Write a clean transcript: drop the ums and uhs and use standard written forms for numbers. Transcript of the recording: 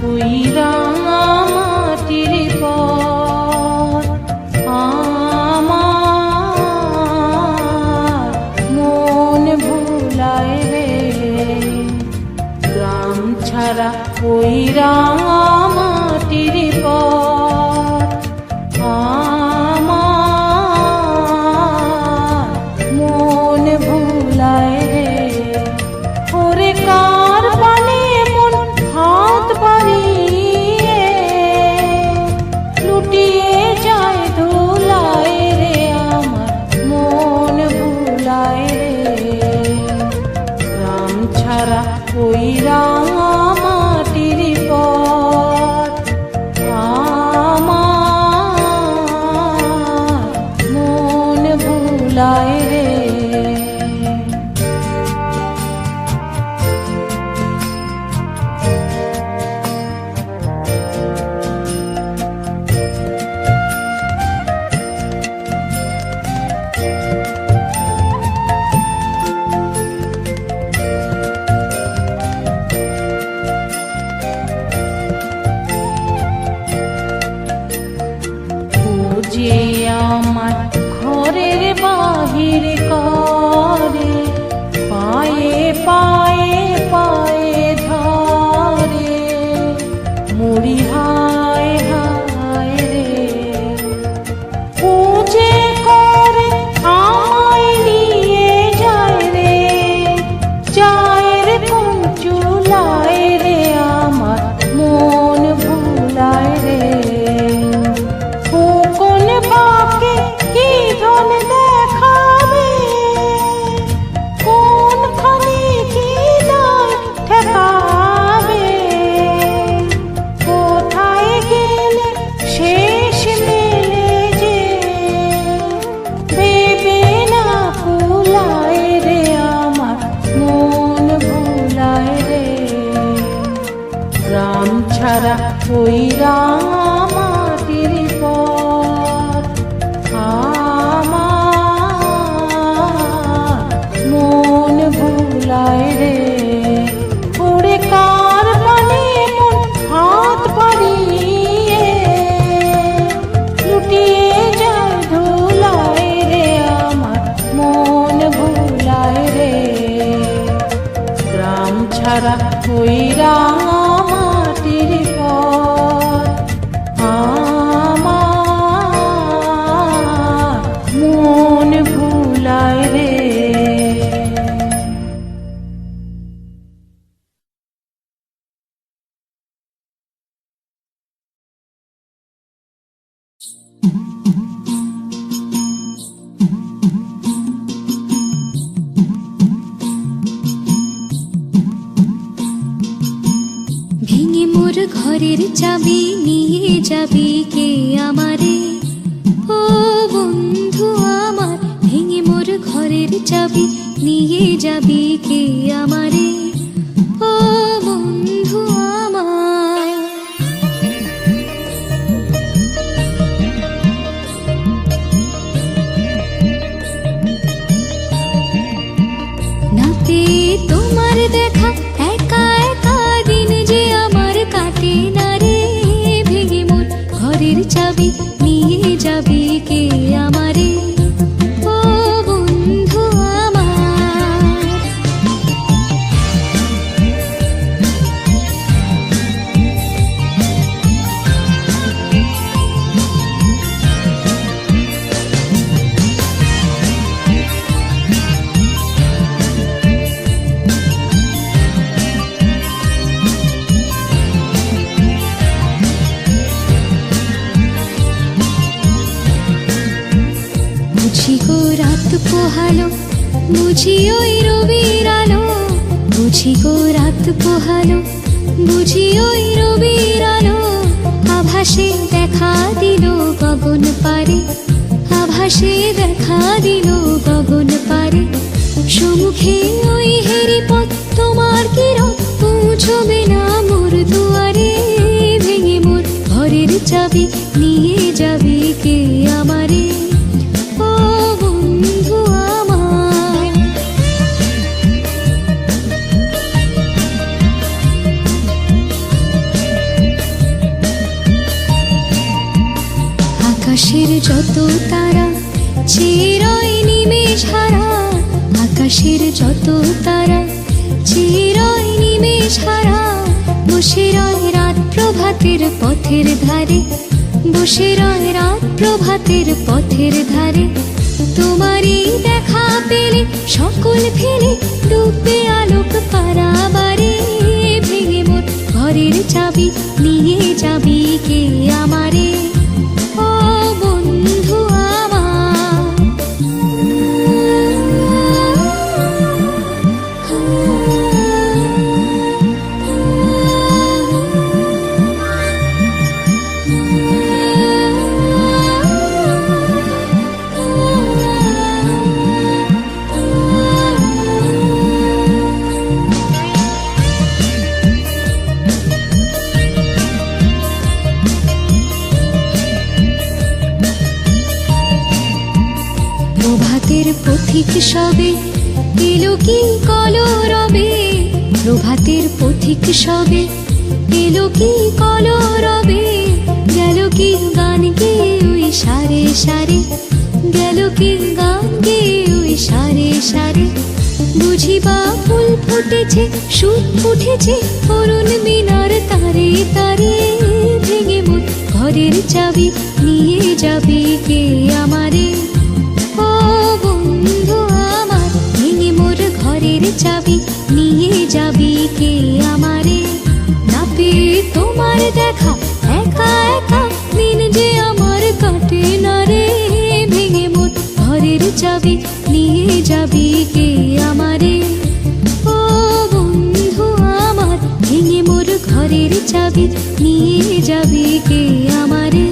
ওই রাঙা মাটির পথ আমার মন ভুলায় রে। গ্রাম ছাড়া ওই রাঙা মাটির পথ আমার মন ভুলায় রে। ওরে কার পানে মন হাত বাড়িয়ে লুটিয়ে যায় ধুলায় রে। আমার মন ভুলায় রে। গ্রাম ছাড়া ওই রাঙা মাটির পথ আমার মন ভুলায় রে। যে আমার ঘরের বাহির করে পায়ে পায়ে পায়ে ধরে মরি হায় হায় রে। পূজে করে আমায় নিয়ে যায় রে। চায়ের কোন চুলায় রে। আমার মন ভুলায় রে। বাকে কি ধন দেখাবে কোনখানে কি দায় ঠেকাবে। কোথায় গেলে শেষ মেলে যে ভেবে না কুলায় রে। আমার মন ভুলায় রে। গ্রাম ছাড়া ওই রাঙা মাটির পথ আমার মন ভুলায় রে। ওরে কার পানে মন হাত বাড়িয়ে লুটিয়ে যায় ধুলায় রে। আমার মন ভুলায় রে। গ্রাম ছাড়া ওই রাঙা মাটির পথ আমার মন ভুলায় রে। ভেঙে মোর ঘরের চাবি নিয়ে যাবি কে আমারে। ও বন্ধু আমার ভেঙে মোর ঘরের চাবি নিয়ে যাবি কে আমারে। ও বন্ধু আমার নাতে তোমার দেখা একা একা দিন যে আমার কাটে না রে। ভেঙে মোর ঘরের চাবি নিয়ে যাবি কে আমারে। ও বন্ধু আমার বুঝি গো রাত পোহালো বুঝি ওই রবির আলো। বুঝি গো রাত পোহালো বুঝি ওই রবির আলো। আভাসে দেখা দিল গগন পারে। আভাসে দেখা দিল গগন পারে। সম্মুখে ওই হেরি পথ তোমার কিরণ পৌঁছবে না মোর দুয়ারে। ভেঙে মোর ঘরের চাবি নিয়ে যাবি কে আমারে। ও বন্ধু আমার যত তারা চিরই নিমেষ হারা, আকাশের যত তারা চিরই নিমেষ হারা। বসে রয় রাত প্রভাতের পথের ধারে, বসে রয় রাত প্রভাতের পথের ধারে। তোমারই দেখা পেলে সকল ফেলে ডুববে আলোক পারাবারে। ভেঙে মোর ঘরের চাবি নিয়ে যাবি কে আমারে, ও বন্ধু আমার। প্রভাতের পথিক সবে এলো কি কলরবে, প্রভাতের পথিক সবে এলো কি কলরবে। গেল কি গান গেয়ে ওই সারে সারে, গেল কি গান গেয়ে ওই সারে সারে। বুঝিবা ফুল ফুটেছে সুর উঠেছে অরুণ মিনার তারে তারে। ভেঙে মোর ঘরের চাবি নিয়ে যাবি কে আমারে, ও বন্ধু আমার। ভেঙে মোর ঘরের চাবি নিয়ে যাবি কে আমারে। না পেয়ে তোমার দেখা একা একা দিন যে আমার কাটে না রে। ভেঙে মোর ঘরের চাবি নিয়ে যাবি কে আমারে, ও বন্ধু আমার। ভেঙে মোর ঘরের চাবি নিয়ে যাবি কে আমারে।